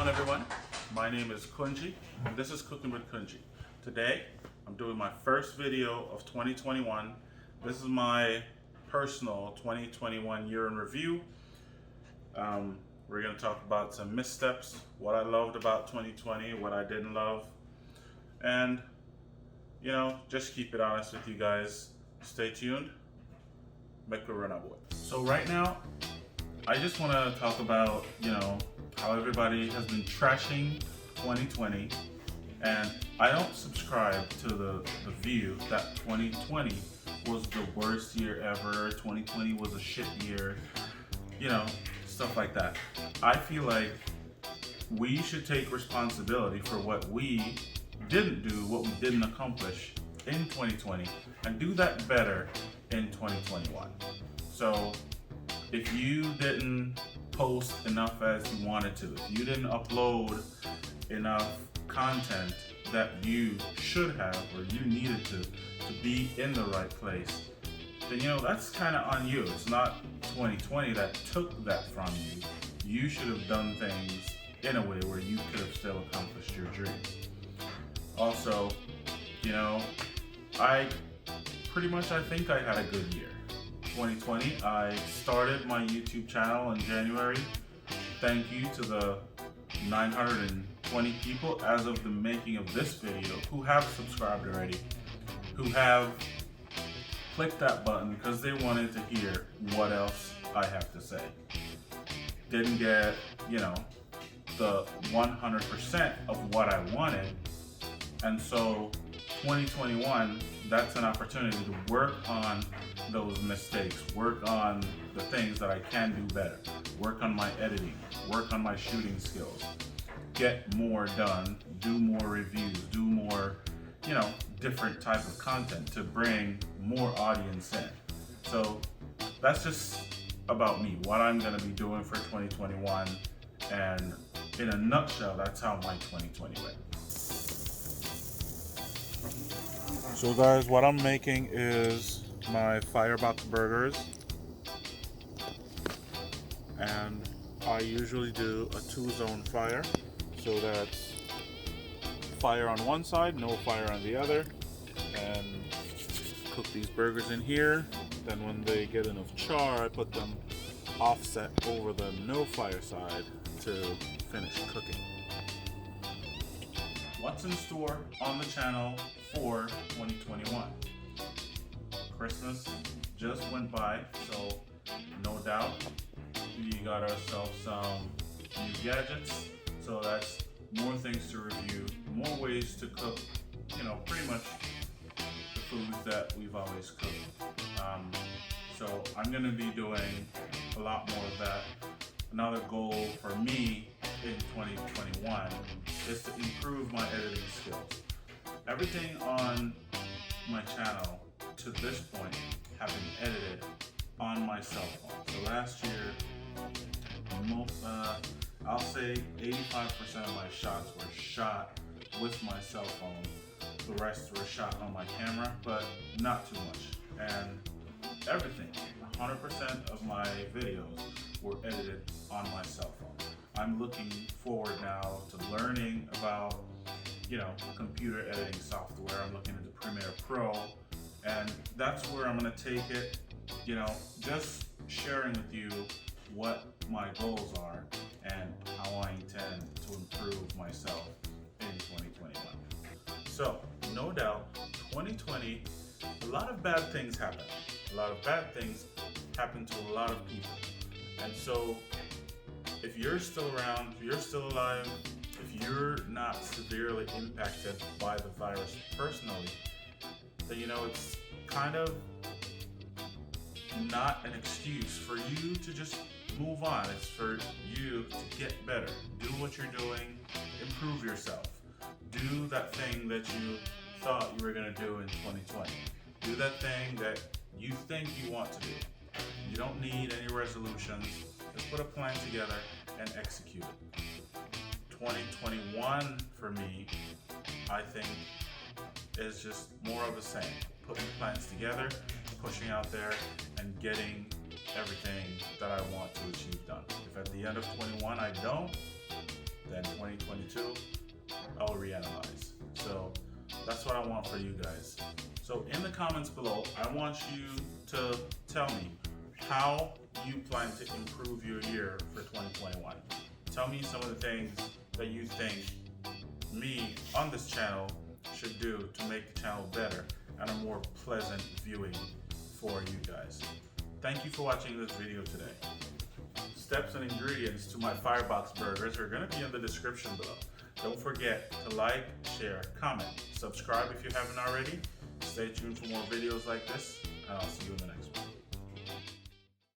going, everyone? My name is Kunji, and this is Cooking with Kunji. Today, I'm doing my first video of 2021. This is my personal 2021 year in review. We're going to talk about some missteps, what I loved about 2020, what I didn't love, and, just keep it honest with you guys. Stay tuned. Make we run our boy. So right now, I just want to talk about, how everybody has been trashing 2020, and I don't subscribe to the view that 2020 was the worst year ever, 2020 was a shit year, stuff like that. I feel like we should take responsibility for what we didn't do, what we didn't accomplish in 2020, and do that better in 2021. So if you didn't post enough as you wanted to, if you didn't upload enough content that you should have or you needed to be in the right place, then that's kind of on you. It's not 2020 that took that from you. You should have done things in a way where you could have still accomplished your dreams. Also, I think I had a good year. 2020, I started my YouTube channel in January. Thank you to the 920 people as of the making of this video who have subscribed already, who have clicked that button because they wanted to hear what else I have to say. Didn't get, the 100% of what I wanted. And so 2021, that's an opportunity to work on those mistakes, work on the things that I can do better, work on my editing, work on my shooting skills, get more done, do more reviews, do more, different type of content to bring more audience in. So that's just about me, what I'm gonna be doing for 2021, and in a nutshell, that's how my 2020 went. So guys, what I'm making is my firebox burgers, and I usually do a 2-zone fire, so that's fire on one side, no fire on the other, and cook these burgers in here. Then when they get enough char, I put them offset over the no fire side to finish cooking. What's in store on the channel for 2021? Christmas just went by, so no doubt we got ourselves some new gadgets. So that's more things to review, more ways to cook, pretty much the foods that we've always cooked. So I'm gonna be doing a lot more of that. Another goal for me in 2021 is to improve my editing skills. Everything on my channel to this point have been edited on my cell phone. So last year, I'll say 85% of my shots were shot with my cell phone. The rest were shot on my camera, but not too much. And everything, 100% of my videos were edited on my cell phone. I'm looking forward now to learning about, computer editing software. I'm looking into Premiere Pro, and that's where I'm gonna take it, just sharing with you what my goals are and how I intend to improve myself in 2021. So, no doubt, 2020, a lot of bad things happened. A lot of bad things happened to a lot of people. And so, if you're still around, if you're still alive, if you're not severely impacted by the virus personally, then it's kind of not an excuse for you to just move on. It's for you to get better. Do what you're doing, improve yourself. Do that thing that you thought you were gonna do in 2020. Do that thing that you think you want to do. You don't need any resolutions. Just put a plan together and execute it. 2021 for me, I think, is just more of the same. Putting plans together, pushing out there, and getting everything that I want to achieve done. If at the end of 21 I don't, then 2022, I'll reanalyze. So that's what I want for you guys. So in the comments below, I want you to tell me how you plan to improve your year for 2021. Tell me some of the things that you think me on this channel should do to make the channel better and a more pleasant viewing for you guys. Thank you for watching this video today. Steps and ingredients to my Firebox burgers are going to be in the description below. Don't forget to like, share, comment, subscribe if you haven't already. Stay tuned for more videos like this, and I'll see you in the next one.